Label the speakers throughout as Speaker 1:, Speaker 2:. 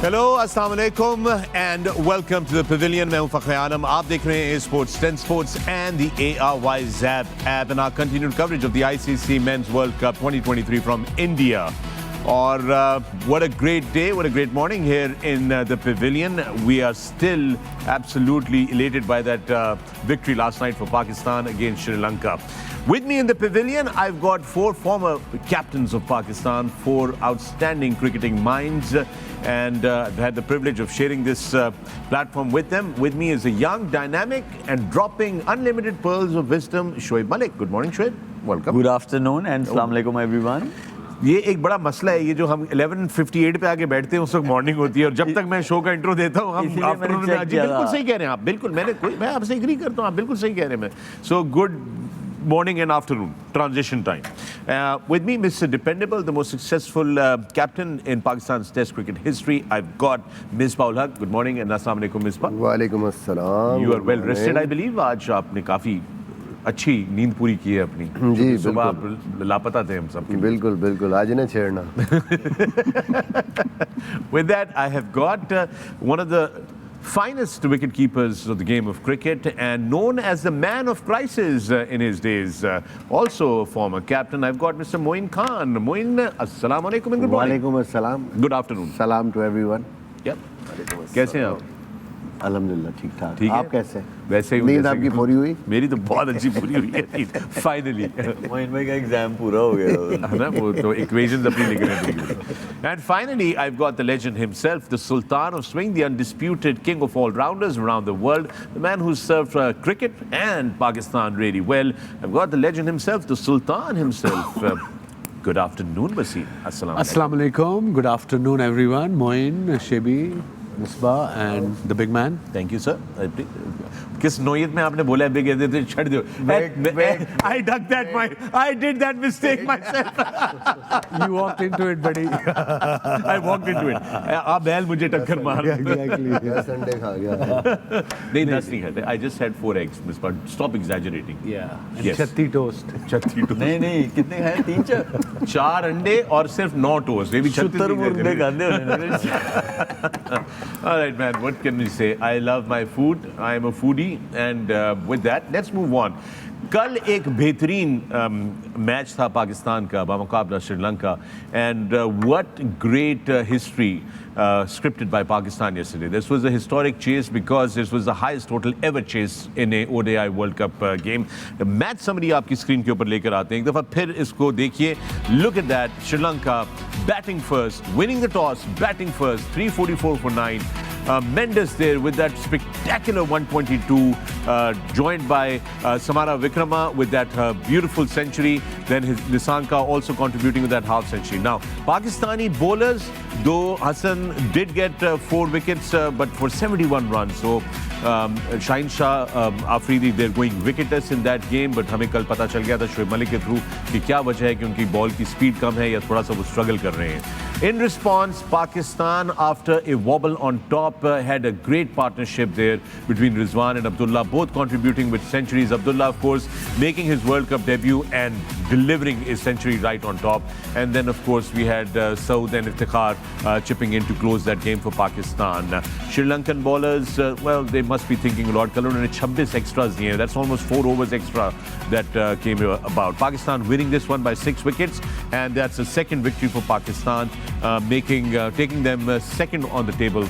Speaker 1: Hello अस्सलाम वालेकुम and welcome to the pavilion. मैं हूं फखर-ए-आलम। आप देख रहे हैं sports 10 sports and the ARY Zap app and our continued coverage of the ICC Men's World Cup 2023 from India. Or what a great day, what a great morning here in the Pavilion. We are still absolutely elated by that victory last night for Pakistan against Sri Lanka. With me in the Pavilion, I've got four former captains of Pakistan, four outstanding cricketing minds, and I've had the privilege of sharing this platform with them. With me is a young, dynamic, and dropping unlimited pearls of wisdom, Shoaib Malik. Good morning, Shoaib. Welcome.
Speaker 2: Good afternoon and Assalamu alaikum everyone.
Speaker 1: ये एक बड़ा मसला है, ये जो हम 11:58 पे आके बैठते हैं उस वक्त मॉर्निंग होती है, और जब तक मैं शो का इंट्रो देता हूँ हम आफ्टरनून में। जी बिल्कुल सही कह रहे हैं आप, बिल्कुल मैं आपसे एग्री करता हूँ, आप बिल्कुल सही कह रहे हैं। मैं so good morning and afternoon transition time. With me, Mr. Dependable, the most successful captain in Pakistan's Test cricket history. I've got Misbah. Good morning and Assalamu alaikum, Misbah.
Speaker 3: Wa alaikum assalam.
Speaker 1: You are well rested, I believe. आज आपने काफी अच्छी नींद पूरी की है अपनी।
Speaker 3: जी
Speaker 1: सुबह आप लापता थे हम सब।
Speaker 3: बिल्कुल बिल्कुल, आज ना छेड़ना।
Speaker 1: With that, I have got one of the finest wicket keepers of the game of cricket and known as the man of crisis in his days. Also a former captain. I've got Mr. Moin Khan. Moin, assalamu alaikum and good morning.
Speaker 3: Walaikum assalam.
Speaker 1: Good afternoon.
Speaker 3: Salam to everyone.
Speaker 1: Yep. कैसे हैं आप?
Speaker 3: अल्हम्दुलिल्लाह ठीक ठाक।
Speaker 1: ठीक है?
Speaker 3: आप कैसे?
Speaker 1: वैसे ही।
Speaker 3: नींद आपकी पूरी हुई?
Speaker 1: मेरी तो बहुत अच्छी पूरी हुई है फाइनली।
Speaker 2: मोइन भाई का एग्जाम पूरा हो गया
Speaker 1: है ना, वो तो इक्वेशंस अपनी लिख रहे हैं। And finally, I've got the legend himself, the Sultan of Swing, the undisputed king of all-rounders around the world, the man who served cricket and Pakistan really well. I've got the legend himself, the Sultan himself. Good afternoon, Wasim.
Speaker 4: Assalamu alaikum. Good afternoon, everyone. Moin, Shebi, Misbah, and the big man.
Speaker 1: Thank you, sir. किस नोयत में आपने बोला है big कहते थे छड़ दो। I dug that I did that mistake myself.
Speaker 4: You walked into it, buddy.
Speaker 1: I walked into it. आप बैल मुझे टक्कर मार।
Speaker 3: Exactly. संडे खा गया।
Speaker 1: नहीं, दस नहीं खाते। I just had 4 eggs, Miss But stop exaggerating.
Speaker 4: Yeah.
Speaker 1: Yes.
Speaker 4: Chatti toast.
Speaker 1: छत्ती टोस्ट।
Speaker 2: नहीं कितने खाए? 3-4
Speaker 1: 4 अंडे और सिर्फ 9 टोस्ट। ये भी 36
Speaker 2: मुर्गे खाते हो।
Speaker 1: All right, man. What can we say? I love my food. I am a foodie. And with that, let's move on. कल एक बेहतरीन मैच था पाकिस्तान का बामुकाबला Sri Lanka, and what great history scripted by Pakistan yesterday. This was a historic chase because this was the highest total ever chase in a ODI World Cup game. The match summary आपकी screen के ऊपर लेकर आते हैं एक दफ़ा फिर इसको देखिए. Look at that, Sri Lanka batting first, winning the toss, batting first, 344 for 9. Mendes there with that spectacular 122, joined by Samara Vikrama with that beautiful century. Then his Nisanka also contributing with that half century. Now, Pakistani bowlers, though Hassan did get 4 wickets, but for 71 runs. So, Shaheen Shah, Afridi, they're going wicketless in that game, but हमें कल पता चल गया था शोएब मलिक के through कि क्या वजह है कि उनकी बॉल की स्पीड कम है या थोड़ा सा वो स्ट्रगल कर रहे हैं. In response, Pakistan, after a wobble on top, had a great partnership there between Rizwan and Abdullah, both contributing with centuries. Abdullah, of course, making his World Cup debut and delivering a century right on top. And then, of course, we had Saud and Iftikhar chipping in to close that game for Pakistan. Sri Lankan bowlers, well, they must be thinking a lot. Kalon ne 26 extras diye. That's almost 4 overs extra that came about. Pakistan winning this one by 6 wickets, and that's a second victory for Pakistan. Taking them second on the table,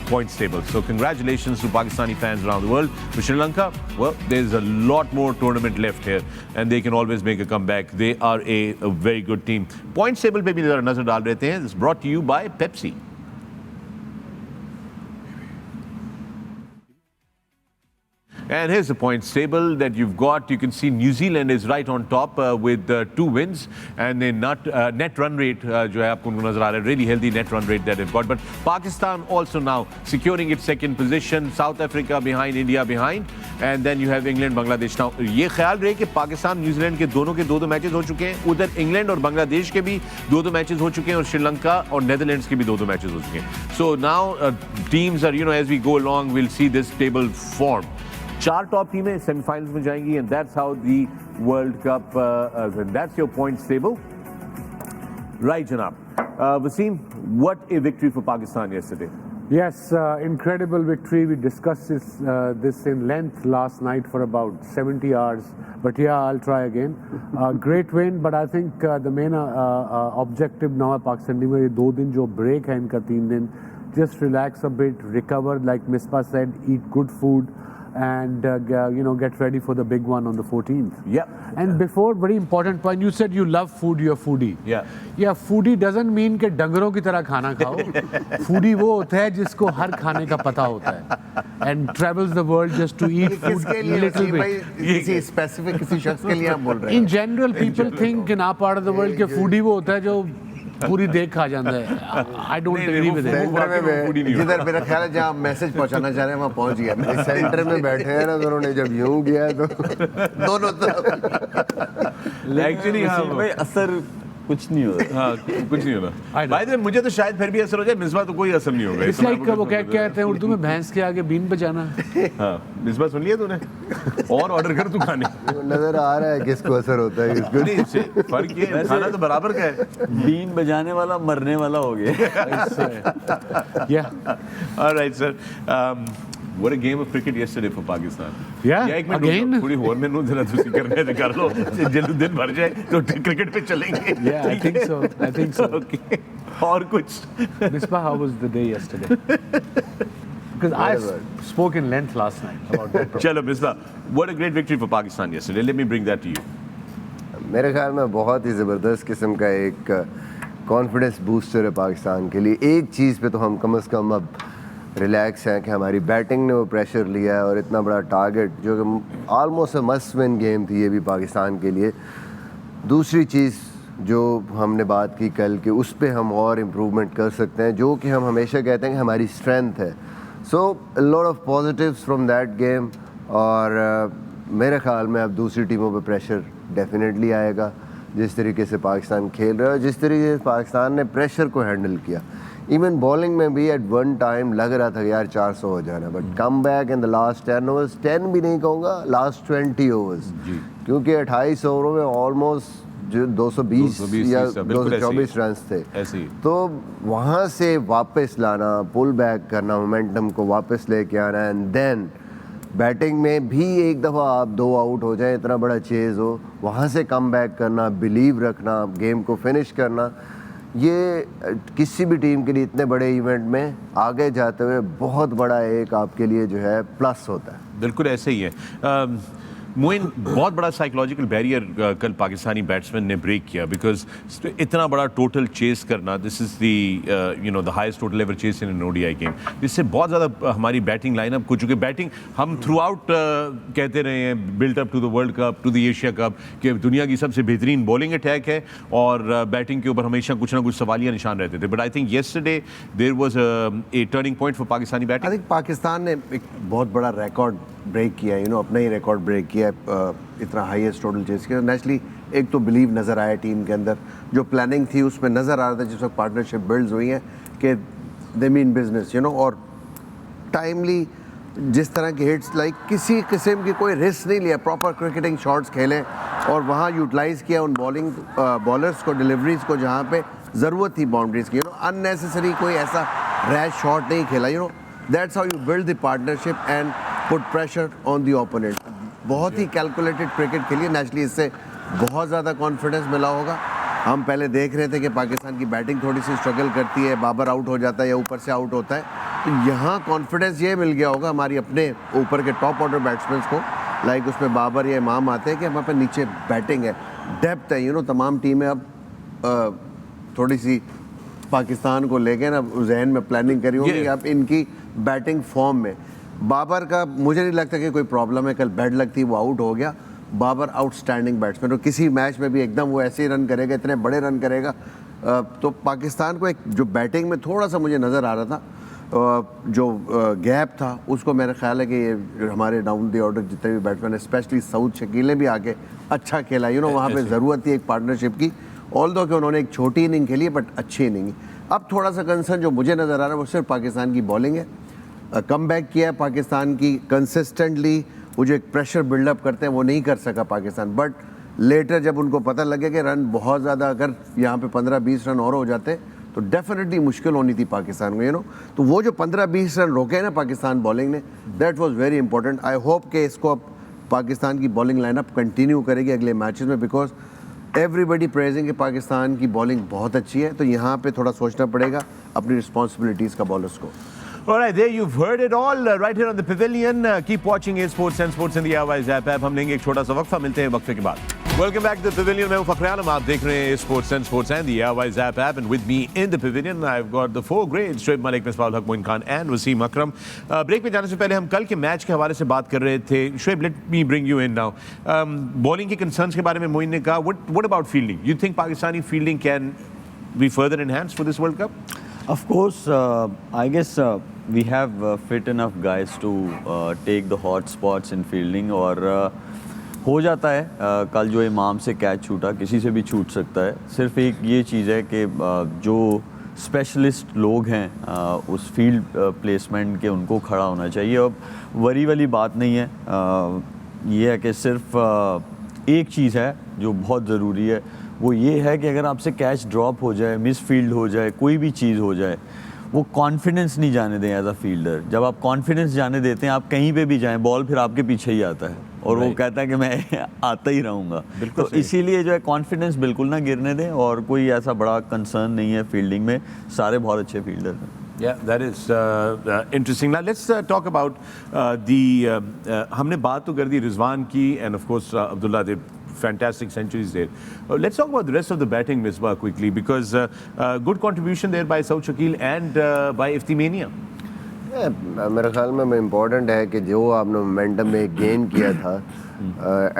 Speaker 1: points table. So congratulations to Pakistani fans around the world. For Sri Lanka, well, there's a lot more tournament left here, and they can always make a comeback. They are a very good team. Points table पे भी जरा नजर डाल रहे थे. It's brought to you by Pepsi. And here's the points table that you've got. You can see New Zealand is right on top with 2 wins, and the net run rate जो है आपको नजर आ रहा है, really healthy net run rate that they've got. But Pakistan also now securing its second position. South Africa behind, India behind, and then you have England, Bangladesh. Now ये ख्याल रहे कि पाकिस्तान न्यूजीलैंड के दोनों के 2-2 मैचेस हो चुके हैं. उधर इंग्लैंड और बांग्लादेश के भी 2-2 मैचेस हो चुके हैं, और श्रीलंका और नेदरलैंड्स के भी 2-2 मैचेस हो चुके हैं. So now teams are, as we go along, we'll see this table form. 4 top टीमें सेमीफाइनल्स में जाएंगी, and that's how the World Cup, that's your points table. Right, Janab. Wasim, what a victory for Pakistan yesterday.
Speaker 4: Yes, incredible victory. We discussed this in length last night for about 70 hours. But yeah, I'll try again. Great win, but I think the main objective now है Pakistan team का ये 2 दिन जो break है इनका 3 दिन, just relax a bit, recover like Misbah said, eat good food and get ready for the big one on the 14th.
Speaker 1: Yeah.
Speaker 4: And before, very important point, you said you love food, you're a foodie.
Speaker 1: Yeah.
Speaker 4: Yeah, foodie doesn't mean कि डंगरों की तरह खाना खाओ. Foodie वो होता है जिसको हर खाने का पता होता है. And travels the world just to eat food
Speaker 3: किसके लिए
Speaker 4: little
Speaker 3: भाई,
Speaker 4: bit.
Speaker 3: किसी स्पेसिफिक किसी शख्स के लिए आप बोल रहे हैं?
Speaker 4: In general, people think in our part of the world कि foodie वो होता है जो पूरी देख खा जाता है. I don't agree with it.
Speaker 3: Centre में जिधर मेरा ख्याल है जहाँ मैसेज पहुँचाना चाह रहे हैं वहाँ पहुँच गया. सेंटर में बैठे हैं ना दोनों ने जब यूं किया तो दोनों तरफ
Speaker 1: Actually,
Speaker 2: वसीम भाई असर कुछ नहीं होता.
Speaker 1: हाँ, कुछ नहीं होना. भाई तो मुझे तो शायद फिर भी असर हो जाए, मिसबा तो कोई असर नहीं होगा.
Speaker 4: It's like वो क्या कहते हैं उर्दू में भैंस के आगे बीन बजाना.
Speaker 1: हाँ, मिसबा सुन लिया तूने? और ऑर्डर कर तू खाने.
Speaker 3: नजर आ रहा है किसको असर होता है किसको
Speaker 1: नहीं, इससे फर्क ये है, खाना तो बराबर का है.
Speaker 2: बीन बजाने वाला मरने वाला हो गया.
Speaker 4: Yeah.
Speaker 1: All right, sir. What a game of cricket yesterday for Pakistan.
Speaker 4: Yeah,
Speaker 1: एक मिनट
Speaker 4: again.
Speaker 1: थोड़ी और में नूं जरा तुसी करने दे कर लो. जल्दी दिन भर जाए तो क्रिकेट पे चलेंगे.
Speaker 4: Yeah, I think so. I think so.
Speaker 1: Okay. और कुछ.
Speaker 4: Misbah, how was the day yesterday? Because I spoke in length last night about that.
Speaker 1: चलो Misbah, what a great victory for Pakistan yesterday. Let me bring that to you.
Speaker 3: मेरे ख्याल में बहुत ही ज़बरदस्त किस्म का एक कॉन्फिडेंस बूस्टर है पाकिस्तान के लिए. एक चीज़ पे तो हम कम से कम अब रिलैक्स हैं कि हमारी बैटिंग ने वो प्रेशर लिया है और इतना बड़ा टारगेट जो कि almost a must win game थी ये भी पाकिस्तान के लिए. दूसरी चीज़ जो हमने बात की कल कि उस पर हम और इम्प्रूवमेंट कर सकते हैं जो कि हम हमेशा कहते हैं कि हमारी स्ट्रेंथ है. So lot of positives from that game. और मेरे ख्याल में अब दूसरी टीमों पे प्रेशर डेफिनेटली आएगा जिस तरीके से पाकिस्तान खेल रहा है, जिस तरीके से पाकिस्तान ने प्रेशर को हैंडल किया. इवन बॉलिंग में भी एट वन टाइम लग रहा था कि यार 400 हो जाना, but come back in the last 10 overs, 10 भी नहीं कहूँगा, लास्ट 20 ओवर्स, क्योंकि 28 ओवरों में ऑलमोस्ट जो 220 या 224 रन थे. तो वहाँ से वापस लाना, पुल बैक करना, मोमेंटम को वापस लेके आना, एंड देन बैटिंग में भी एक दफ़ा आप 2 आउट हो जाए, इतना बड़ा चेज़ हो, वहाँ से कम बैक करना, बिलीव रखना, गेम को फिनिश करना, ये किसी भी टीम के लिए इतने बड़े इवेंट में आगे जाते हुए बहुत बड़ा एक आपके लिए जो है प्लस होता है.
Speaker 1: बिल्कुल ऐसे ही है. मोइन, बहुत बड़ा साइकोलॉजिकल बैरियर कल पाकिस्तानी बैट्समैन ने ब्रेक किया, बिकॉज इतना बड़ा टोटल चेस करना, this is the highest total ever chase in an ODI game. इससे बहुत ज़्यादा हमारी बैटिंग लाइनअप को, चूँकि बैटिंग हम थ्रू आउट कहते रहे हैं, built up to the world cup, to the Asia cup, कि दुनिया की सबसे बेहतरीन बॉलिंग अटैक है और बैटिंग के ऊपर हमेशा कुछ ना कुछ सवालिया निशान रहते थे. But I think yesterday there was a turning point for Pakistani batting.
Speaker 3: I think Pakistan ने एक बहुत बड़ा रिकॉर्ड ब्रेक किया है, अपना ही रिकॉर्ड ब्रेक किया है, इतना हाईएस्ट टोटल चेस किया. नेचुरली एक तो बिलीव नज़र आया टीम के अंदर, जो प्लानिंग थी उसमें नज़र आ रहा था जिस वक्त पार्टनरशिप बिल्ड हुई है कि दे मीन बिजनेस, और टाइमली जिस तरह की हिट्स, लाइक किसी किस्म की कोई रिस्क नहीं लिया, प्रॉपर क्रिकेटिंग शॉट्स खेले और वहाँ यूटिलाइज़ किया उन बॉलर्स को, डिलीवरीज को जहाँ पे ज़रूरत थी बाउंड्रीज की. अननेसेसरी कोई ऐसा रैश शॉट नहीं खेला. That's how you build the partnership and put pressure on the opponent. बहुत ही कैलकुलेटेड क्रिकेट खेलिए. नेचुरली इससे बहुत ज़्यादा कॉन्फिडेंस मिला होगा. हम पहले देख रहे थे कि पाकिस्तान की बैटिंग थोड़ी सी स्ट्रगल करती है, बाबर आउट हो जाता है या ऊपर से आउट होता है, तो यहाँ कॉन्फिडेंस ये मिल गया होगा हमारी अपने ऊपर के टॉप ऑर्डर बैट्समैन को, लाइक उसमें बाबर या इमाम आते हैं कि हमारे पे नीचे बैटिंग है, डेप्थ है. तमाम टीमें अब थोड़ी सी पाकिस्तान को लेके ना जहन में प्लानिंग करी होगी कि अब इनकी बैटिंग फॉर्म में. बाबर का मुझे नहीं लगता कि कोई प्रॉब्लम है, कल बैड लक थी, वो आउट हो गया. बाबर आउटस्टैंडिंग बैट्समैन, और किसी मैच में भी एकदम वो ऐसे ही रन करेगा, इतने बड़े रन करेगा. तो पाकिस्तान को एक जो बैटिंग में थोड़ा सा मुझे नज़र आ रहा था, जो गैप था, उसको मेरा ख्याल है कि ये हमारे डाउन द ऑर्डर जितने भी बैट्समैन, स्पेशली सऊद शकील ने भी आके अच्छा खेला. वहाँ पर ज़रूरत थी एक पार्टनरशिप की, ऑल्दो कि उन्होंने एक छोटी इनिंग खेली बट अच्छी इनिंग. अब थोड़ा सा कंसर्न जो मुझे नज़र आ रहा है वो सिर्फ पाकिस्तान की बॉलिंग है. कम बैक किया है पाकिस्तान की कंसिस्टेंटली, वो जो एक प्रेशर बिल्डअप करते हैं वो नहीं कर सका पाकिस्तान. बट लेटर जब उनको पता लगे कि रन बहुत ज़्यादा, अगर यहाँ पे 15-20 रन और हो जाते तो डेफिनेटली मुश्किल होनी थी पाकिस्तान को, तो वो जो 15-20 रन रोके ना पाकिस्तान बॉलिंग ने, that was very important. I hope कि इसको अब पाकिस्तान की बॉलिंग लाइनअप कंटिन्यू करेगी अगले मैचेस में, बिकॉज एवरीबडी प्रेजिंग कि पाकिस्तान की बॉलिंग बहुत अच्छी है, तो यहाँ पे थोड़ा सोचना पड़ेगा अपनी रिस्पॉन्सिबिलिटीज़ का बॉलर्स को।
Speaker 1: All right, there you've heard it all right here on the Pavilion. Keep watching A Sports and Sports in the Airways app. हम लेंगे एक छोटा सा वक्फा, मिलते हैं वक्फे के बाद। Welcome back to the Pavilion. मैं हूं Fakhar-e-Alam, आप देख रहे हैं A Sports and Sports and the Airways app. And with me in the Pavilion, I've got the four greats: Shoaib Malik, Misbah, Moin Khan, and Wasim Akram. Break में जाने से पहले हम कल के मैच के हवाले से बात कर रहे थे। Shoaib, let me bring you in now. Bowling के concerns के बारे में मोइन ने कहा. What about fielding? You think Pakistani fielding can be further enhanced for this World Cup?
Speaker 2: Of course, I guess we have fit enough guys to take the hot spots in fielding और हो जाता है। कल जो इमाम से catch छूटा, किसी से भी छूट सकता है। सिर्फ एक ये चीज़ है कि जो स्पेशलिस्ट लोग हैं उस फील्ड प्लेसमेंट के, उनको खड़ा होना चाहिए। अब वरी वाली बात नहीं है, ये है कि सिर्फ एक चीज़ है जो बहुत ज़रूरी है, वो ये है कि अगर आपसे कैच ड्रॉप हो जाए, मिस फील्ड हो जाए, कोई भी चीज़ हो जाए, वो कॉन्फिडेंस नहीं जाने दें एज अ फील्डर। जब आप कॉन्फिडेंस जाने देते हैं, आप कहीं पे भी जाएं, बॉल फिर आपके पीछे ही आता है और वो कहता है कि मैं आता ही रहूँगा। तो इसीलिए जो है कॉन्फिडेंस बिल्कुल ना गिरने दें, और कोई ऐसा बड़ा कंसर्न नहीं है फील्डिंग में, सारे बहुत अच्छे फील्डर हैं।
Speaker 1: Yeah, that is interesting. Now let's talk about हमने बात तो कर दी रिजवान की, and of course Abdullah did fantastic centuries there. Let's talk about the rest of the batting, Misbah, quickly, because good contribution there by Saud Shakil and by Iftimania.
Speaker 5: मेरे ख्याल में important है कि जो आपने मोमेंटम में गेन किया था,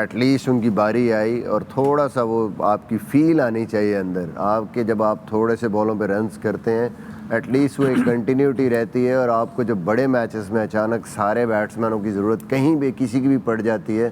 Speaker 5: एटलीस्ट उनकी बारी आई और थोड़ा सा वो आपकी फील आनी चाहिए अंदर आपके, जब आप थोड़े से बॉलों पे रन्स करते हैं, एटलीस्ट वो एक कंटिन्यूटी रहती है। और आपको जब बड़े मैचेस में अचानक सारे बैट्समैनों की ज़रूरत कहीं भी किसी की भी पड़ जाती है,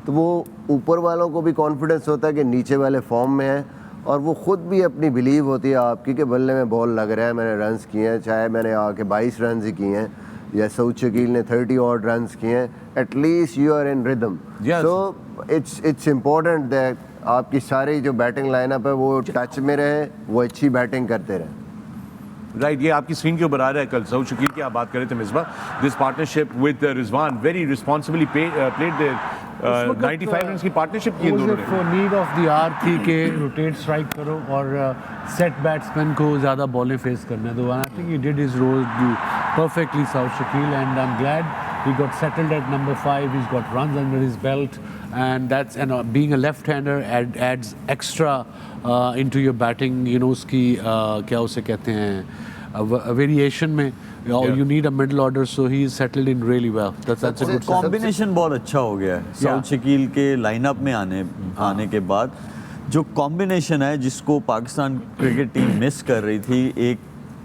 Speaker 5: तो वो ऊपर वालों को भी कॉन्फिडेंस होता है कि नीचे वाले फॉर्म में हैं, और वो ख़ुद भी अपनी बिलीव होती है आपकी कि बल्ले में बॉल लग रहा है, मैंने रन्स किए हैं, चाहे मैंने आके 22 रन ही किए हैं या सऊद शकील ने 30 और रन्स किए हैं, at least you are in rhythm. So it's important that आपकी सारी जो बैटिंग लाइनअप है वो टच में रहे, वो अच्छी बैटिंग करते रहे।
Speaker 1: राइट, ये आपकी स्क्रीन के ऊपर आ रहा है। कल सऊद शकील की आप बात कर रहे थे Misbah, this partnership with Rizwan very responsibly played there 95 run की पार्टनरशिप की दोनों ने।
Speaker 4: नीड ऑफ द आवर थी कि रोटेट स्ट्राइक करो और सेट बैट्समैन को ज़्यादा बॉलें फेस करने दो। I think he did his role perfectly, Saud Shakil, and I'm glad he got settled at number 5. He's got runs under his belt, and being a left-hander adds extra into your batting. उसकी क्या उसे कहते हैं variation में, you need a middle order, so he's settled in really well. That's a good
Speaker 2: combination बहुत अच्छा हो गया है साउद शकील के लाइनअप में आने के बाद। जो कॉम्बिनेशन है जिसको पाकिस्तान क्रिकेट टीम मिस कर रही थी, एक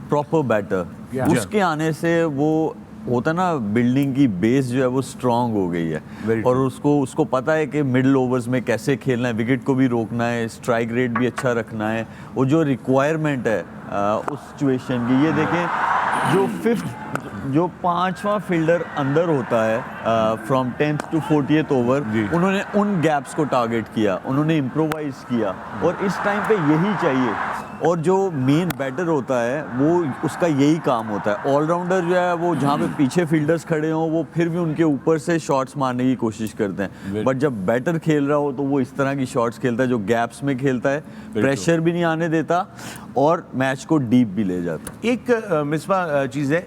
Speaker 2: प्रॉपर बैटर, उसके आने से वो होता ना, बिल्डिंग की बेस जो है वो स्ट्रांग हो गई है, और उसको पता है कि मिडिल ओवर्स में कैसे खेलना है, विकेट को भी रोकना है, स्ट्राइक रेट भी अच्छा रखना है, वो जो रिक्वायरमेंट है उस सिचुएशन की। ये देखें जो पांचवा फील्डर अंदर होता है from 10th to 40th over, उन्होंने उन गैप्स को टारगेट किया, उन्होंने इम्प्रोवाइज किया, और इस टाइम पे यही चाहिए। और जो मेन बैटर होता है वो उसका यही काम होता है। ऑलराउंडर जो है वो जहाँ पे पीछे फील्डर्स खड़े हों, वो फिर भी उनके ऊपर से शॉट्स मारने की कोशिश करते हैं, बट जब बैटर खेल रहा हो तो वो इस तरह की शॉट्स खेलता है जो गैप्स में खेलता है, प्रेशर भी नहीं आने देता और मैच को डीप भी ले जाता है।
Speaker 1: एक मिसबा चीज़ है,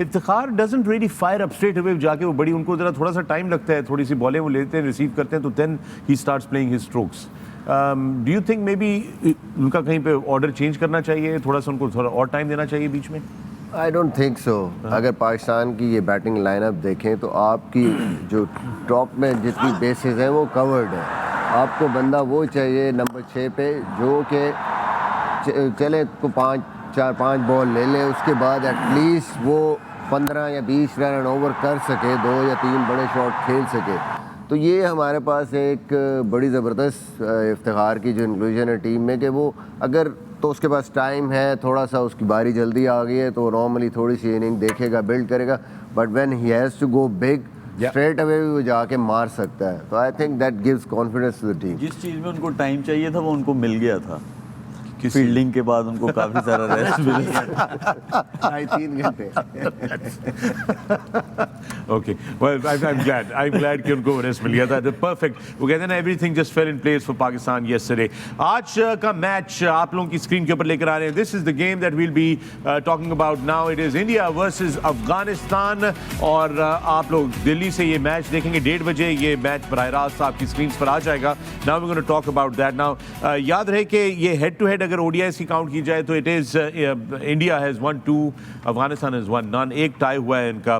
Speaker 1: Iftikhar doesn't really fire up straight away जाके, वो बड़ी, उनको जरा थोड़ा सा टाइम लगता है, थोड़ी सी बॉलें वो लेते हैं, रिसीव करते हैं, तो then he starts playing his strokes. Do you think maybe उनका कहीं पे ऑर्डर चेंज करना चाहिए, थोड़ा सा उनको थोड़ा और टाइम देना चाहिए बीच में?
Speaker 5: I don't think so. अगर पाकिस्तान की ये बैटिंग लाइनअप देखें तो आपकी जो टॉप में जितनी बेसिस हैं वो कवर्ड है। आपको बंदा वो चाहिए नंबर 6 पे जो कि चले को 5 बॉल ले ले, उसके बाद एटलीस्ट वो 15 या 20 रन ओवर कर सके, 2 या 3 बड़े शॉट खेल सके। तो ये हमारे पास एक बड़ी ज़बरदस्त इफ्तिखार की जो इंक्लूजन है टीम में, कि वो अगर तो उसके पास टाइम है, थोड़ा सा उसकी बारी जल्दी आ गई है तो नॉर्मली थोड़ी सी इनिंग देखेगा, बिल्ड करेगा, but when he has to go big straight away भी वो जाके मार सकता है। तो I think that gives confidence to the team.
Speaker 2: जिस चीज़ में उनको टाइम चाहिए था वो उनको मिल गया था। फील्डिंग के बाद उनको काफी सारा रेस्ट मिला।
Speaker 3: 3 घंटे।
Speaker 1: Okay, well, I'm glad कि उनको रेस्ट मिल गया था। Perfect. वो कहते हैं ना, everything just fell in place for Pakistan yesterday. आज का मैच आप लोगों की स्क्रीन के ऊपर लेकर आ रहे हैं। This is the game that we'll be talking about now. It is India versus Afghanistan और आप लोग दिल्ली से ये मैच देखेंगे 1:30 बजे। ये मैच बराह रास्त आपकी स्क्रीन पर आ जाएगा। Now we're going to talk about that. Now याद रहे कि ये हेड टू हेड अगर ODIs की काउंट की जाए तो it is India has 1-2, Afghanistan has 1-0, एक टाई हुआ है इनका,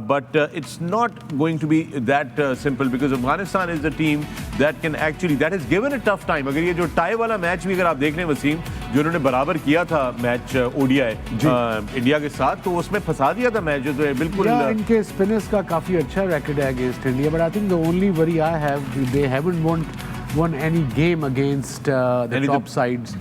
Speaker 1: but it's not going to be that simple because Afghanistan is the team that can actually that is given a tough time. अगर ये जो टाई वाला मैच भी अगर आप देख लें वसीम, जो उन्होंने बराबर किया था मैच ODI इंडिया के साथ, तो उसमें फंसा दिया था मैच जो है बिल्कुल।
Speaker 4: इनके स्पिनर्स का काफी अच्छा रैकेट है against India, but I think the only worry I have, they haven't won any game against the top sides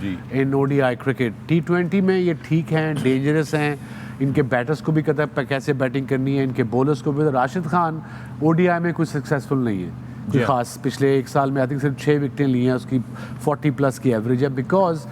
Speaker 4: in ODI cricket. T20 में ये ठीक हैं, डेंजरस हैं, इनके बैटर्स को भी पता है कैसे बैटिंग करनी है, इनके बॉलर्स को भी। राशिद खान ODI में कुछ सक्सेसफुल नहीं है, कोई खास। पिछले 1 साल में आई थिंक सिर्फ 6 विकेटें ली हैं, उसकी 40+ की एवरेज है, बिकॉज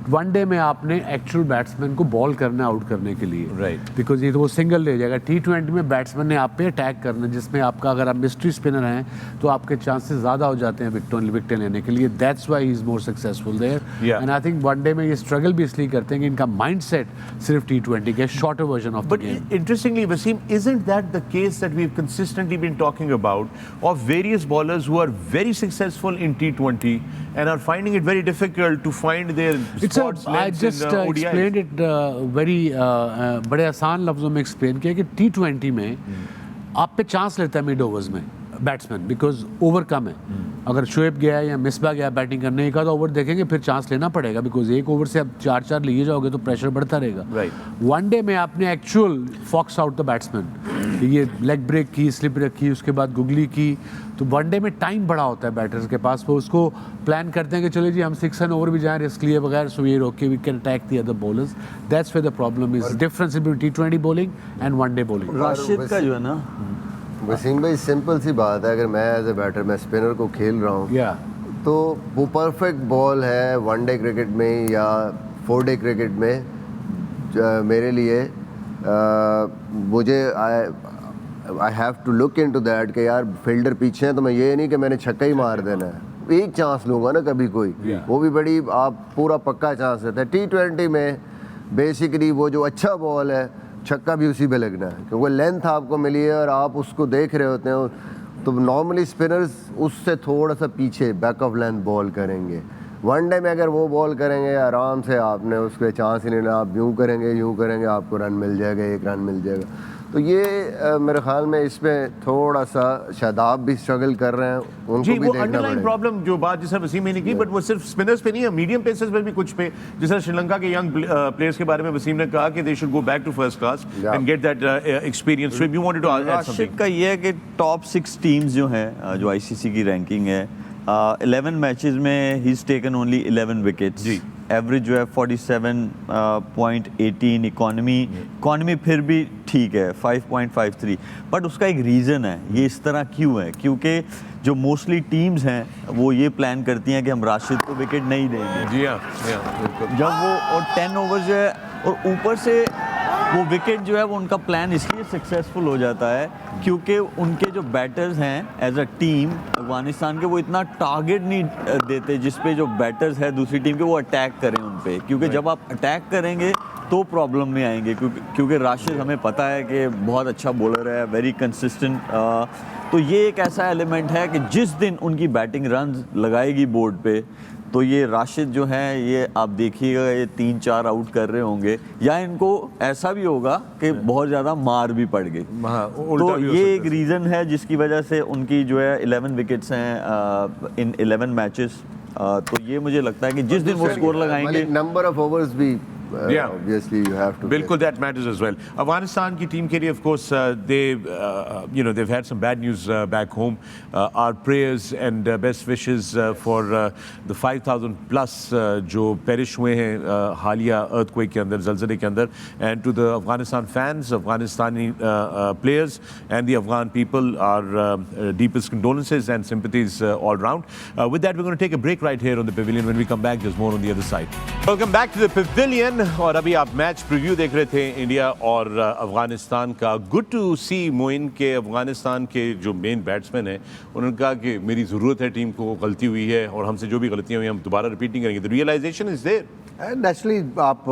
Speaker 4: वनडे में आपने एक्चुअल बैट्समैन को बॉल करना आउट करने के लिए,
Speaker 1: राइट,
Speaker 4: बिकॉज ये तो वो सिंगल ले जाएगा। T20 में बैट्समैन ने आप पे अटैक करना, जिसमें आपका अगर आप मिस्ट्री स्पिनर हैं तो आपके चांसेस ज़्यादा हो जाते हैं विकेटें लेने के लिए। That's why he is more successful there. And I think one day में ये स्ट्रगल भी इसलिए करते हैं कि इनका माइंडसेट सिर्फ T20 के shorter version of the game.
Speaker 1: But interestingly, Wasim, isn't that the case that we've consistently been talking about of various bowlers who are very successful in T20 and are finding it very difficult to find their spots?
Speaker 4: I just explained it very बड़े आसान लफ्जों में explain किया कि T20 में आप पे chance लेता है मिड ओवर्स में बैट्समैन, बिकॉज ओवर कम है। अगर शोएब गया या मिसबा गया बैटिंग करने, एक आधा ओवर देखेंगे, फिर चांस लेना पड़ेगा, बिकॉज एक ओवर से आप 4-4 लिए जाओगे तो प्रेशर बढ़ता रहेगा। वनडे में आपने actual fox out the batsman, ये लेग ब्रेक की, स्लिप रखी, उसके बाद गुगली की, तो वनडे में टाइम बड़ा होता है बैटर्स के पास, वो उसको प्लान करते हैं कि चलिए जी हम 6 रन ओवर भी जाएं रिस्क लिए बगैर, सो ये रोक के we can attack the other bowlers. That's where the problem is, difference between T20 bowling and one day bowling.
Speaker 2: Rashid का जो है ना,
Speaker 5: वसीम भाई, सिंपल सी बात है, अगर मैं एज ए बैटर मैं स्पिनर को खेल रहा हूँ तो वो परफेक्ट बॉल है वनडे क्रिकेट में या 4-डे क्रिकेट में मेरे लिए। मुझे I have to look into that कि यार फील्डर पीछे हैं, तो मैं ये नहीं कि मैंने छक्का ही मार देना है, एक चांस लूँगा ना कभी कोई, वो भी बड़ी आप पूरा पक्का चांस देता है। T20 में बेसिकली वो जो अच्छा बॉल है, छक्का भी उसी पे लगना है, क्योंकि लेंथ आपको मिली है और आप उसको देख रहे होते हैं, तो नॉर्मली स्पिनर्स उससे थोड़ा सा पीछे बैक ऑफ लेंथ बॉल करेंगे। वनडे में अगर वो बॉल करेंगे आराम से, आपने उसके चांस ही नहीं लेना, आप यूँ करेंगे आपको रन मिल जाएगा, 1 रन मिल जाएगा। तो ये मेरे ख्याल में इसमें थोड़ा सा शादाब भी स्ट्रगल कर रहे हैं, उनको
Speaker 1: जी,
Speaker 5: भी
Speaker 1: वो
Speaker 5: देखना
Speaker 1: अंडरलाइन
Speaker 5: पड़ेगा।
Speaker 1: प्रॉब्लम जो बात जिस वसीम ने की, बट वो सिर्फ स्पिनर्स पे नहीं है, मीडियम पेसर्स पे भी कुछ पे, जैसे श्रीलंका के यंग प्लेयर्स के बारे में वसीम ने कहा कि they should go back to first class and get that experience. So you wanted to add
Speaker 2: Rashid
Speaker 1: something.
Speaker 2: का ये है कि टॉप 6 टीम्स जो हैं, जो ICC की रैंकिंग है, 11 मैचेस में he is taken only 11 wickets.
Speaker 1: जी,
Speaker 2: एवरेज जो है 47.18, इकॉनमी फिर भी ठीक है 5.53, बट उसका एक रीज़न है, ये इस तरह क्यों है, क्योंकि जो मोस्टली टीम्स हैं वो ये प्लान करती हैं कि हम राशिद को विकेट नहीं देंगे।
Speaker 1: जी हाँ, बिल्कुल।
Speaker 2: जब वो और 10 ओवर जो है, और ऊपर से वो विकेट जो है वो उनका प्लान इसलिए सक्सेसफुल हो जाता है क्योंकि उनके जो बैटर्स हैं एज अ टीम अफगानिस्तान के, वो इतना टारगेट नहीं देते जिस पे जो बैटर्स है दूसरी टीम के वो अटैक करें उन पे, क्योंकि जब आप अटैक करेंगे तो प्रॉब्लम में आएंगे, क्योंकि राशिद हमें पता है कि बहुत अच्छा बॉलर है, वेरी कंसिस्टेंट। तो ये एक ऐसा एलिमेंट है कि जिस दिन उनकी बैटिंग रन लगाएगी बोर्ड पे, तो ये राशिद जो है, ये आप देखिएगा ये 3-4 आउट कर रहे होंगे, या इनको ऐसा भी होगा कि बहुत ज़्यादा मार भी पड़ गई। तो ये एक रीज़न है जिसकी वजह से उनकी जो है 11 विकेट्स हैं इन 11 मैचेस। तो ये मुझे लगता है कि जिस दिन वो स्कोर लगाएंगे,
Speaker 5: नंबर ऑफ ओवर्स भी obviously you have to.
Speaker 1: बिल्कुल, that matters as well. Afghanistan की टीम के लिए, of course, they've had some bad news back home. Our prayers and best wishes for the 5,000 plus जो perish हुए हैं हालिया earthquake के अंदर, ज़लज़ले के अंदर, and to the Afghanistan fans, Afghanistani players, and the Afghan people, our deepest condolences and sympathies all round. With that, we're going to take a break right here on the Pavilion. When we come back, there's more on the other side. Welcome back to the Pavilion. और अभी आप match preview देख रहे थे India और अफगानिस्तान का. Good to सी मोइन के अफगानिस्तान के जो मेन बैट्समैन हैं उन्होंने कहा कि मेरी ज़रूरत है टीम को, गलती हुई है और हमसे जो भी गलतियाँ हुई हम दोबारा रिपीट नहीं करेंगे. The realization is there.
Speaker 3: Naturally आप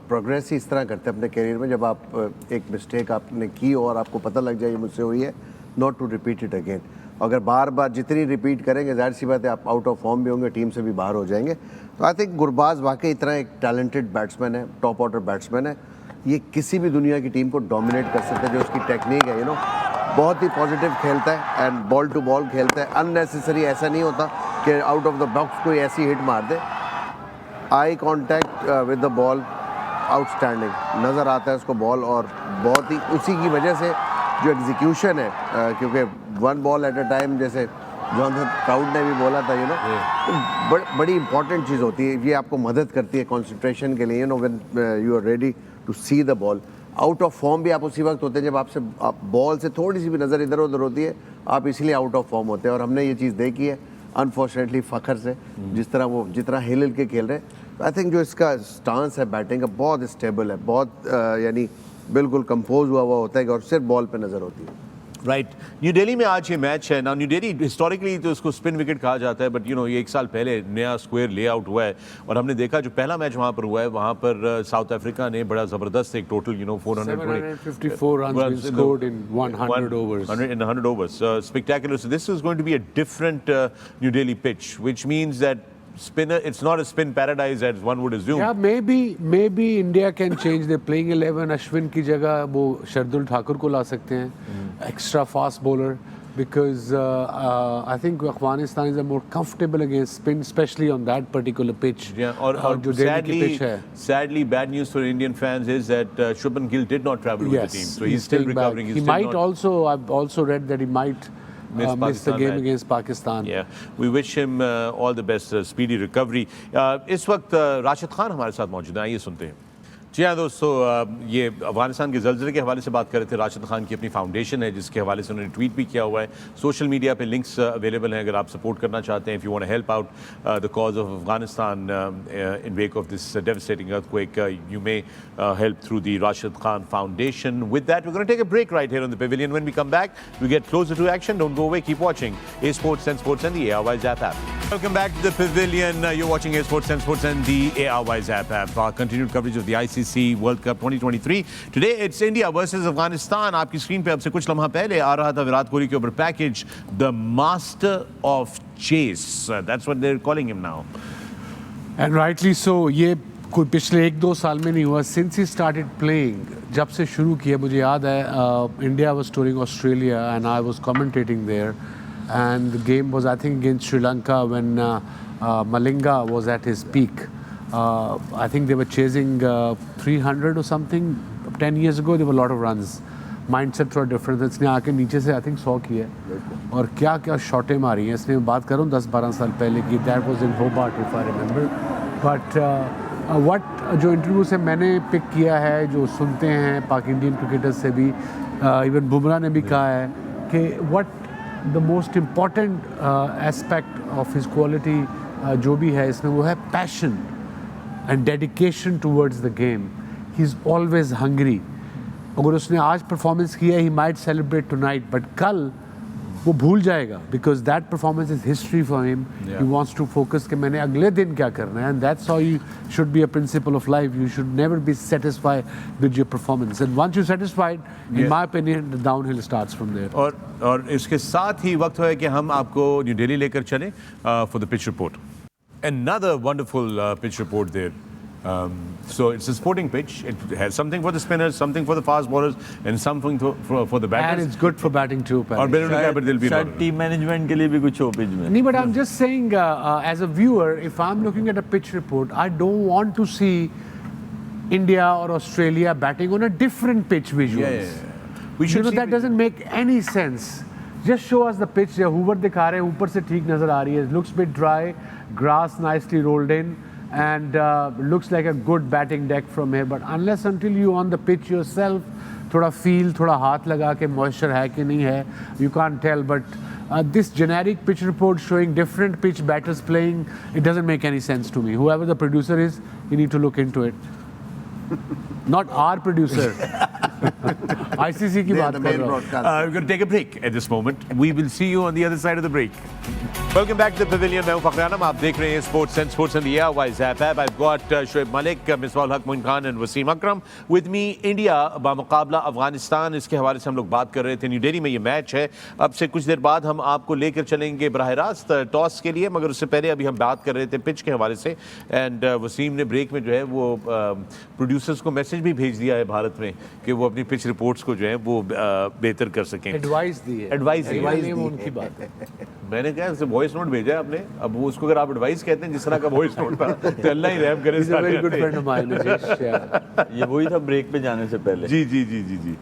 Speaker 3: प्रोग्रेस ही इस तरह करते हैं अपने करियर में, जब आप एक मिस्टेक आपने की और आपको पता लग जाए ये मुझसे हुई है, not to repeat it again. अगर बार बार जितनी रिपीट करेंगे जाहिर सी बात है आप आउट ऑफ फॉर्म भी होंगे, टीम से भी बाहर हो जाएंगे. तो आई थिंक गुरबाज वाकई इतना एक टैलेंटेड बैट्समैन है, टॉप ऑर्डर बैट्समैन है. ये किसी भी दुनिया की टीम को डोमिनेट कर सकता है. जो उसकी टेक्निक है बहुत ही पॉजिटिव खेलता है एंड बॉल टू बॉल खेलता है. अननेसेसरी ऐसा नहीं होता कि आउट ऑफ द बॉक्स कोई ऐसी हिट मार दे. Eye contact with the ball outstanding नज़र आता है उसको बॉल, और बहुत ही उसी की वजह से जो एग्जीक्यूशन है, क्योंकि one ball at a time जैसे जॉनसन क्राउड ने भी बोला था तो बड़ी इंपॉर्टेंट चीज़ होती है. ये आपको मदद करती है कंसंट्रेशन के लिए. When you are ready to see the ball. Out of form भी आप उसी वक्त होते हैं जब आपसे बॉल से थोड़ी सी भी नज़र इधर उधर होती है, आप इसीलिए आउट ऑफ फॉर्म होते हैं. और हमने ये चीज़ देखी है अनफॉर्चुनेटली फ़खर से, जिस तरह वो जितना हिल के खेल रहे हैं. आई थिंक जो इसका स्टांस है बैटिंग का बहुत स्टेबल है, बहुत यानी बिल्कुल कंपोज हुआ होता है और सिर्फ बॉल पे नज़र होती है.
Speaker 1: राइट. न्यू दिल्ली में आज ये मैच है ना. न्यू दिल्ली हिस्टोरिकली तो उसको स्पिन विकेट कहा जाता है, बट ये 1 साल पहले नया स्क्वायर लेआउट हुआ है और हमने देखा जो पहला मैच वहाँ पर हुआ है, वहाँ पर साउथ अफ्रीका ने बड़ा ज़बरदस्त एक total
Speaker 4: 754 runs scored in 100 overs.
Speaker 1: In 100 overs. Spectacular. So this is going to be a different New Delhi pitch, which means that spinner, it's not a spin paradise as one would assume.
Speaker 4: Yeah, maybe India can change their playing 11. Ashwin की जगह वो शर्दुल ठाकुर को ला सकते हैं, extra fast bowler, because I think Afghanistan is more comfortable against spin, especially on that particular pitch.
Speaker 1: Yeah, और
Speaker 4: जो Delhi की pitch है.
Speaker 1: Sadly, bad news for Indian fans is that Shubman Gill did not travel with the team, so he's still recovering.
Speaker 4: He might also, I've also read that he might miss the game against Pakistan.
Speaker 1: Yeah, we wish him all the best, speedy recovery. इस वक्त राशिद खान हमारे साथ मौजूद हैं, आइए सुनते हैं. जी हाँ दोस्तों, ये अफगानिस्तान के ज़लज़ले के हवाले से बात कर रहे थे. राशिद खान की अपनी फाउंडेशन है जिसके हवाले से उन्होंने ट्वीट भी किया हुआ है. सोशल मीडिया पे लिंक्स अवेलेबल हैं अगर आप सपोर्ट करना चाहते हैं. If you want to help out the cause of Afghanistan in wake of this devastating earthquake, you may help through the Rashid Khan Foundation. With that, we're going to take a break right here on the Pavilion. When we come back, we get closer to action. Don't go away. Keep watching A Sports and the ARY Zap app. Welcome back to the Pavilion. You're watching A Sports and the ARY Zap app. Our continued coverage of the ICC World Cup 2023. Today, it's India versus Afghanistan. आपकी screen पे अब से कुछ लम्हा पहले आ रहा था विराट कोहली के ऊपर package, the master of chase. That's what they're calling him now.
Speaker 4: And rightly so. ये कोई पिछले 1-2 साल में नहीं हुआ. सिंस ही स्टार्टेड प्लेइंग, जब से शुरू किया, मुझे याद है India was touring Australia and I was commentating there and the game was I think against Sri व्हेन Malinga was at his peak. I think they were chasing 300 or something 10 years ago. There were a lot of runs. Mindset थोड़ा different है. इसने आके नीचे से I think 100 किया है और क्या क्या शॉटें मारी हैं इसने. बात करूँ 10-12 साल पहले की, that was in Hobart if I remember. But जो इंटरव्यू से मैंने पिक किया है, जो सुनते हैं पाक इंडियन क्रिकेटर्स से भी, इवन बुमराह ने भी कहा है कि what the most important aspect of his quality जो भी है इसमें, वो है passion and dedication towards the game. He is always hungry. अगर उसने आज परफॉर्मेंस किया, he might celebrate tonight, but कल वो भूल जाएगा, because that performance is history for him. He wants to focus कि मैंने अगले दिन क्या करना है, and that's how you should be a principle of life. You should never be satisfied with your performance, and once you satisfied, in my opinion the downhill starts from there.
Speaker 1: और इसके साथ ही वक्त है कि हम आपको न्यू दिल्ली लेकर चलें for the pitch report. Another wonderful pitch report there. So it's a sporting pitch. It has something for the spinners, something for the fast bowlers, and something for the batters.
Speaker 4: And it's good for batting too.
Speaker 1: और but there'll be
Speaker 2: शायद team management के लिए भी कुछ हो pitch में.
Speaker 4: नहीं, but I'm just saying, as a viewer, if I'm looking at a pitch report, I don't want to see India or Australia batting on a different pitch visuals.
Speaker 1: We should see
Speaker 4: that doesn't make any sense. Just show us the pitch. Hoover दिखा रहे हैं, ऊपर से ठीक नजर आ रही है. Looks bit dry, grass nicely rolled in, and looks like a good batting deck from here. But unless until you on the pitch yourself, थोड़ा feel, थोड़ा हाथ लगा के moisture है कि नहीं है, you can't tell. But this generic pitch report showing different pitch batters playing, it doesn't make any sense to me. Whoever the producer is, you need to look into it. Not our producer. ICC की बात कर रहा हूँ.
Speaker 1: We're going to take a break at this moment. We will see you on the other side of the break. Welcome back to the Pavilion. मैं हूँ Fakhar-e-Alam. आप देख रहे हैं Sports and Sports and the Airways app. I've got Shoaib Malik, Misbah, Moin Khan and Wasim Akram. With me, India बामुकाबला Afghanistan. इसके हवाले से हम लोग बात कर रहे थे. न्यू दिल्ली में ये मैच है. अब से कुछ देर बाद हम आपको लेकर चलेंगे बराह रास्त टॉस के लिए, मगर उससे पहले अभी हम बात कर रहे थे पिच के हवाले से. एंड वसीम ने ब्रेक में जो है वो प्रोड्यूसर्स को मैसेज भी भेज दिया है भारत में कि वो अपनी पिच रिपोर्ट्स को जो है वो बेहतर कर सकें.
Speaker 4: एडवाइस दी है.
Speaker 1: एडवाइस दी
Speaker 4: उनकी बात है.
Speaker 1: मैंने कहा उससे वॉइस नोट भेजा है आपने. अब वो उसको अगर आप एडवाइस कहते हैं जिस तरह का वॉइस नोट था तो अल्लाह ही रहम करे.
Speaker 4: He's a very good friend of mine.
Speaker 2: ये वही था ब्रेक पे जाने से पहले.
Speaker 1: जी जी जी जी जी.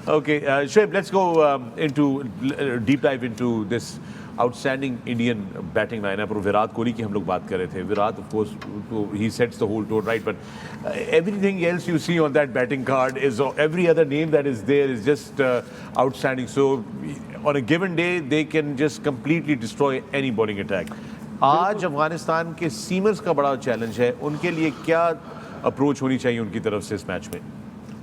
Speaker 1: Okay, Shoaib, let's go into deep dive into this outstanding Indian batting lineup. और विराट कोहली की हम लोग बात कर रहे थे. Virat of course he sets the whole tone, right? But everything else you see on that batting card is every other name that is there is just outstanding. So on a given day they can just completely destroy any bowling attack. आज अफगानिस्तान के seamers का बड़ा challenge है. उनके लिए क्या approach होनी चाहिए उनकी तरफ से इस मैच में?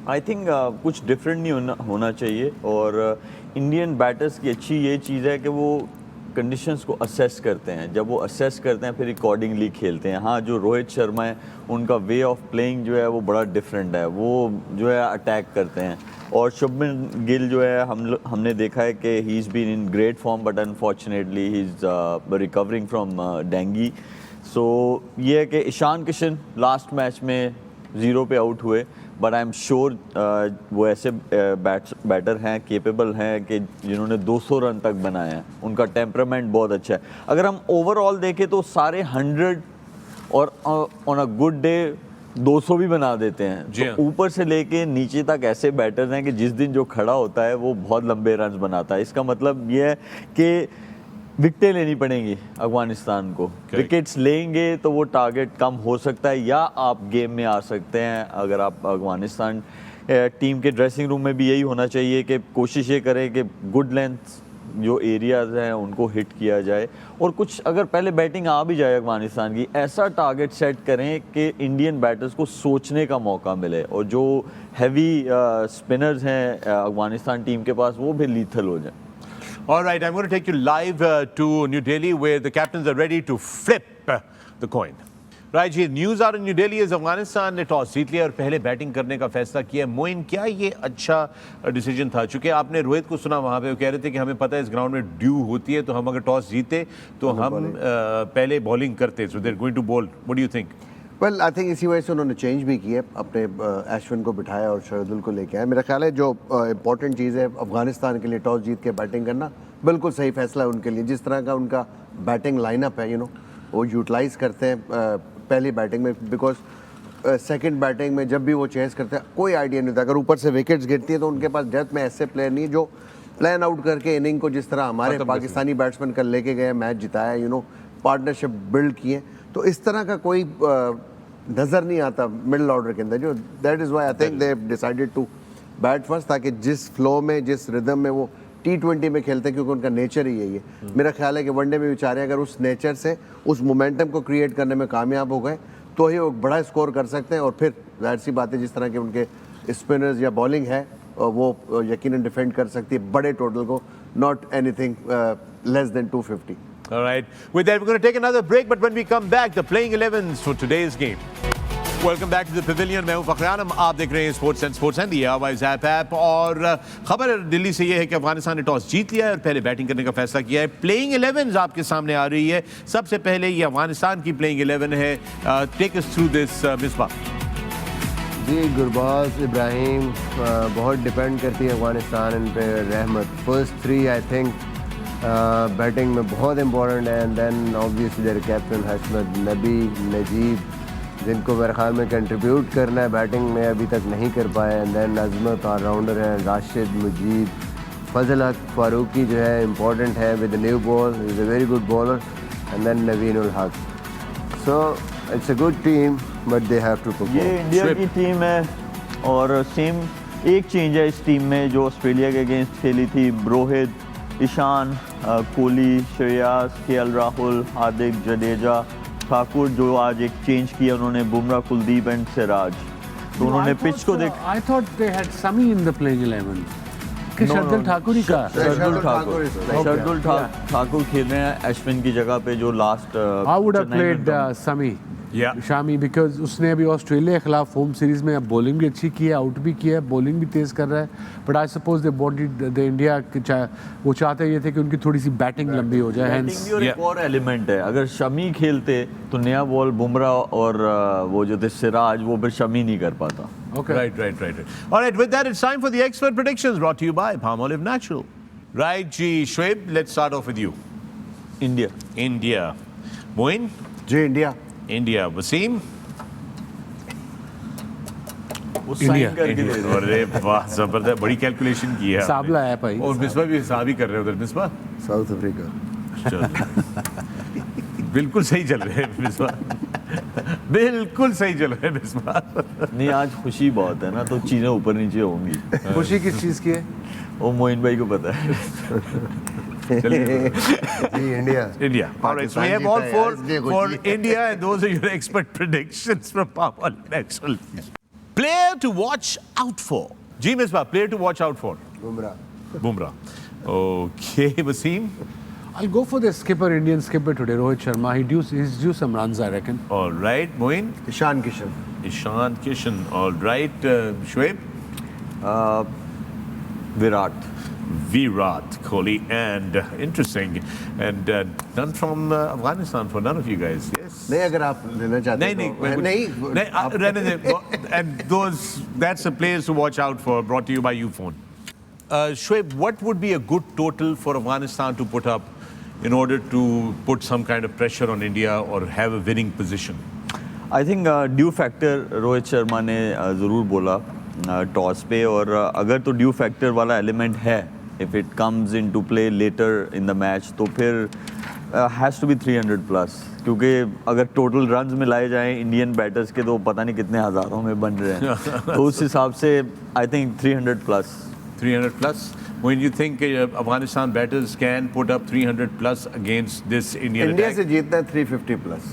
Speaker 2: आई थिंक कुछ डिफरेंट नहीं होना चाहिए. और इंडियन बैटर्स की अच्छी ये चीज़ है कि वो कंडीशंस को असेस करते हैं. जब वो असेस करते हैं फिर अकॉर्डिंगली खेलते हैं. हाँ, जो रोहित शर्मा है उनका वे ऑफ प्लेइंग जो है वो बड़ा डिफरेंट है. वो जो है अटैक करते हैं. और शुभमन गिल जो है हमने देखा है कि he is been in great form but unfortunately he is recovering from dengue. So ये है कि ईशान किशन लास्ट मैच में 0 पे आउट हुए. बट आई एम श्योर वो ऐसे बैटर हैं, केपेबल हैं कि जिन्होंने 200 रन तक बनाए हैं. उनका टेम्परामेंट बहुत अच्छा है. अगर हम ओवरऑल देखें तो सारे 100 और ऑन अ गुड डे 200 भी बना देते हैं. तो ऊपर से लेके नीचे तक ऐसे बैटर्स हैं कि जिस दिन जो खड़ा होता है वो बहुत लंबे रन बनाता है. इसका मतलब ये है कि विकेटें लेनी पड़ेंगी अफगानिस्तान को. विकेट्स लेंगे तो वो टारगेट कम हो सकता है या आप गेम में आ सकते हैं. अगर आप अफगानिस्तान टीम के ड्रेसिंग रूम में भी यही होना चाहिए कि कोशिश ये करें कि गुड लेंथ जो एरियाज हैं उनको हिट किया जाए. और कुछ अगर पहले बैटिंग आ भी जाए अफगानिस्तान की, ऐसा टारगेट सेट करें कि इंडियन बैटर्स को सोचने का मौका मिले. और जो हैवी स्पिनर्स हैं अफगानिस्तान टीम के पास वो भी लीथल हो जाए.
Speaker 1: All right, I'm going to take you live to New Delhi where the captains are ready to flip the coin. Right जी, न्यूज़ आ रही न्यू दिल्ली है अफगानिस्तान ने टॉस जीत लिया और पहले बैटिंग करने का फैसला किया. मोइन, क्या ये अच्छा डिसीजन था? चूँकि आपने रोहित को सुना वहाँ पे, वो कह रहे थे कि हमें पता है इस ग्राउंड में ड्यू होती है तो हम अगर टॉस जीते तो हम पहले बॉलिंग करते. So they are going to bowl. What do you think?
Speaker 3: Well, I think इसी वजह से उन्होंने चेंज भी किया. अपने अश्विन को बिठाया और शरदुल को लेके आया. मेरा ख्याल है जो इंपॉर्टेंट चीज़ है अफगानिस्तान के लिए टॉस जीत के बैटिंग करना बिल्कुल सही फैसला है उनके लिए. जिस तरह का उनका बैटिंग लाइनअप है वो यूटिलाइज़ करते हैं पहली बैटिंग में. बिकॉज सेकंड बैटिंग में जब भी वो चेस करते हैं कोई आइडिया नहीं होता. अगर ऊपर से विकेट्स गिरती है तो उनके पास डेथ में ऐसे प्लेयर नहीं है जो प्लान आउट करके इनिंग को जिस तरह हमारे पाकिस्तानी बैट्समैन कल लेके गए, मैच जिताया, पार्टनरशिप बिल्ड किए. तो इस तरह का कोई नज़र नहीं आता मिडिल ऑर्डर के अंदर. जो that is why I think they decided to bat first, ताकि जिस फ्लो में जिस रिदम में वो T20 में खेलते हैं, क्योंकि उनका नेचर ही यही है. मेरा ख्याल है कि वनडे में बेचारे अगर उस नेचर से उस मोमेंटम को क्रिएट करने में कामयाब हो गए तो ही वो बड़ा स्कोर कर सकते हैं. और फिर जाहिर सी बात है जिस तरह के उनके स्पिनर्स या बॉलिंग है वो यकीनन डिफेंड कर सकती है बड़े टोटल को. Not anything less than 250.
Speaker 1: All right. With that, we're going to take another break, but when we come back, the playing 11s for today's game. Welcome back to the Pavilion. मैं हूं Fakhar-e-Alam. आप देख रहे हैं Sports and the Airways app. और खबर दिल्ली से ये है कि अफगानिस्तान ने टॉस जीत लिया है और पहले बैटिंग करने का फैसला किया है. प्लेइंग 11s आपके सामने आ रही है. सबसे पहले ये अफगानिस्तान की प्लेइंग 11 है. Take us through this Misbah.
Speaker 5: Ji, Gurbaz, Ibrahim, बहुत डिपेंड करती है अफगानिस्तान इन पे. रहमत फर्स्ट 3 आई थिंक बैटिंग में बहुत इंपॉर्टेंट है. And then obviously their captain Hashmat, Nabi, Najib, जिनको मेरे ख्याल में कंट्रीब्यूट करना है बैटिंग में अभी तक नहीं कर पाए। एंड देन अजमत ऑलराउंडर हैं, राशिद, मुजीब, फजल हक, फारूकी जो है इम्पोर्टेंट है with new ball, is a very good bowler. And then Naveen ul Haq. So it's a good team but they have to perform.
Speaker 2: ये इंडिया की टीम है और सेम एक चेंज है इस टीम में जो ऑस्ट्रेलिया के अगेंस्ट खेली थी। रोहित, ईशान, कोहली, श्रेयस, केएल राहुल, हार्दिक, जडेजा, ठाकुर जो आज एक चेंज किया उन्होंने, बुमराह, कुलदीप एंड सिराज। तो उन्होंने पिच को देख
Speaker 4: I thought they had Sami in the playing 11. कि शार्दुल ठाकुर ही का
Speaker 2: शार्दुल ठाकुर खेल रहे हैं अश्विन की जगह पे जो last
Speaker 4: I would have played Sami. Shami because उसने अभी ऑस्ट्रेलिया के खिलाफ होम सीरीज में बॉलिंग भी अच्छी की है, आउट भी किया है, बॉलिंग भी तेज कर रहा है। But I suppose they wanted the India वो चाहते ये थे कि उनकी थोड़ी सी बैटिंग लंबी हो जाए।
Speaker 2: बैटिंग और एक और एलिमेंट है, अगर शमी खेलते तो नया बॉल बुमराह और वो जो थे सिराज वो फिर शमी नहीं कर पाता।
Speaker 1: Okay. Right. All right, with that, it's time for the expert predictions brought to you by Palmolive Natural. Right, G. Shoaib, let's start off with you. India. Moin?
Speaker 3: जी इंडिया।
Speaker 1: Wasim?
Speaker 2: वो साइन करके दे दे।
Speaker 1: अरे वाह, जबरदस्त, बड़ी calculation की है
Speaker 4: साबला है भाई।
Speaker 1: और मिसबा भी हिसाब ही कर रहे हैं उधर। Misbah
Speaker 5: south Africa.
Speaker 1: बिल्कुल सही चल रहे हैं मिसबा, बिल्कुल सही चल रहे हैं मिसबा।
Speaker 2: नहीं आज खुशी बहुत है ना तो चीजें ऊपर नीचे होंगी।
Speaker 4: खुशी किस चीज की है
Speaker 2: वो मोइन भाई को पता है।
Speaker 5: जी India.
Speaker 1: All right, so we have all four India, and those are your expert predictions from Palmolive Natural. Player to watch out for. Ji Misbah, player to watch out for. Bumrah. Okay, Wasim.
Speaker 4: I'll go for the skipper, Indian skipper today, Rohit Sharma. He's due some runs, I reckon.
Speaker 1: All right, Moin.
Speaker 3: Ishan Kishan.
Speaker 1: Ishan Kishan. All right, Shoaib. Virat Kohli, and interesting, and none from Afghanistan for none of you guys. Yes.
Speaker 3: नहीं अगर आप लेना चाहते हैं
Speaker 1: नहीं, रहने दे। And that's the players to watch out for. Brought to you by Ufone. Shoaib, what would be a good total for Afghanistan to put up in order to put some kind of pressure on India or have a winning position?
Speaker 2: I think due factor Rohit Sharma ने ज़रूर बोला toss पे, और अगर तो due factor वाला element है, if it comes into play later in the match, तो फिर हैज़ टू बी 300 प्लस, क्योंकि अगर टोटल रन्स मिलाए जाएं इंडियन बैटर्स के तो पता नहीं कितने हज़ारों में बन रहे हैं। तो उस हिसाब से I think 300 plus.
Speaker 1: 300 plus? When you think Afghanistan batters can put up 300 plus against this Indian
Speaker 3: India
Speaker 1: attack?
Speaker 3: से जीतना है 350 प्लस।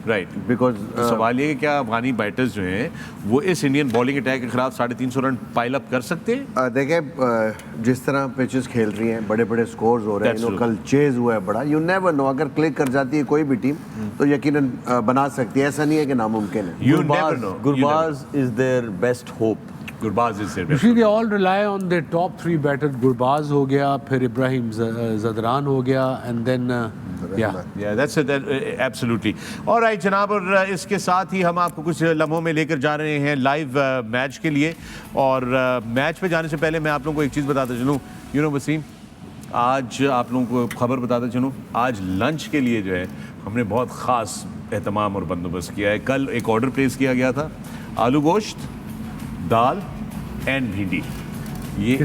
Speaker 1: Right.
Speaker 3: Because
Speaker 1: तो सवाल ये है क्या अफगानी बैटर्स जो हैं वो इस इंडियन बॉलिंग अटैक के खिलाफ 350 रन पाइल अप कर सकते हैं?
Speaker 3: देखें जिस तरह पिचेस खेल रही हैं, बड़े बड़े स्कोर्स हो रहे हैं, कल चेज हुआ है बड़ा, यू नेवर नो, अगर क्लिक कर जाती है कोई भी टीम तो यकीनन बना सकती है, ऐसा नहीं है कि नामुमकिन है।
Speaker 1: You never know.
Speaker 2: Gurbaz is their best hope.
Speaker 1: Gurbaz is there.
Speaker 4: You see, they all rely on their top three batters. Gurbaz हो गया, फिर इब्राहिम ज़दरान हो गया, and then
Speaker 1: Yeah, that's it. Absolutely. All right, जनाब, और इसके साथ ही हम आपको कुछ लम्हों में लेकर जा रहे हैं लाइव मैच के लिए। और मैच पे जाने से पहले मैं आप लोगों को एक चीज़ बताता चलूँ, वसीम, आज आप लोगों को खबर बताता चलूँ, आज लंच के लिए जो है हमने बहुत ख़ास एहतमाम और बंदोबस्त किया है। कल एक ऑर्डर प्लेस किया गया था, आलू गोश्त, दाल एंड भिंडी, ये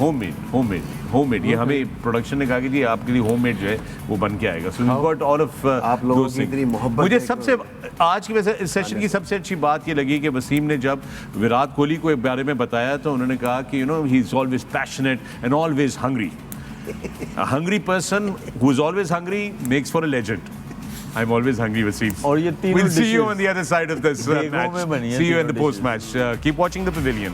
Speaker 1: होममेड, ये हमें प्रोडक्शन ने कहा कि जी आपके लिए होममेड जो है वो बन के आएगा। So we got all of
Speaker 3: आप लोगों की इतनी मोहब्बत।
Speaker 1: मुझे सबसे आज की वैसे इस सेशन की सबसे अच्छी बात ये लगी कि वसीम ने जब विराट कोहली को बारे में बताया तो उन्होंने कहा कि he is always passionate and always hungry. A hungry person who is always hungry makes for a legend. I'm always hungry, Wasim.
Speaker 2: और ये तीनों
Speaker 1: We'll see you on the other side of this match.
Speaker 2: में बनी है
Speaker 1: See you in the
Speaker 2: तीनों
Speaker 1: post match. Keep watching the Pavilion.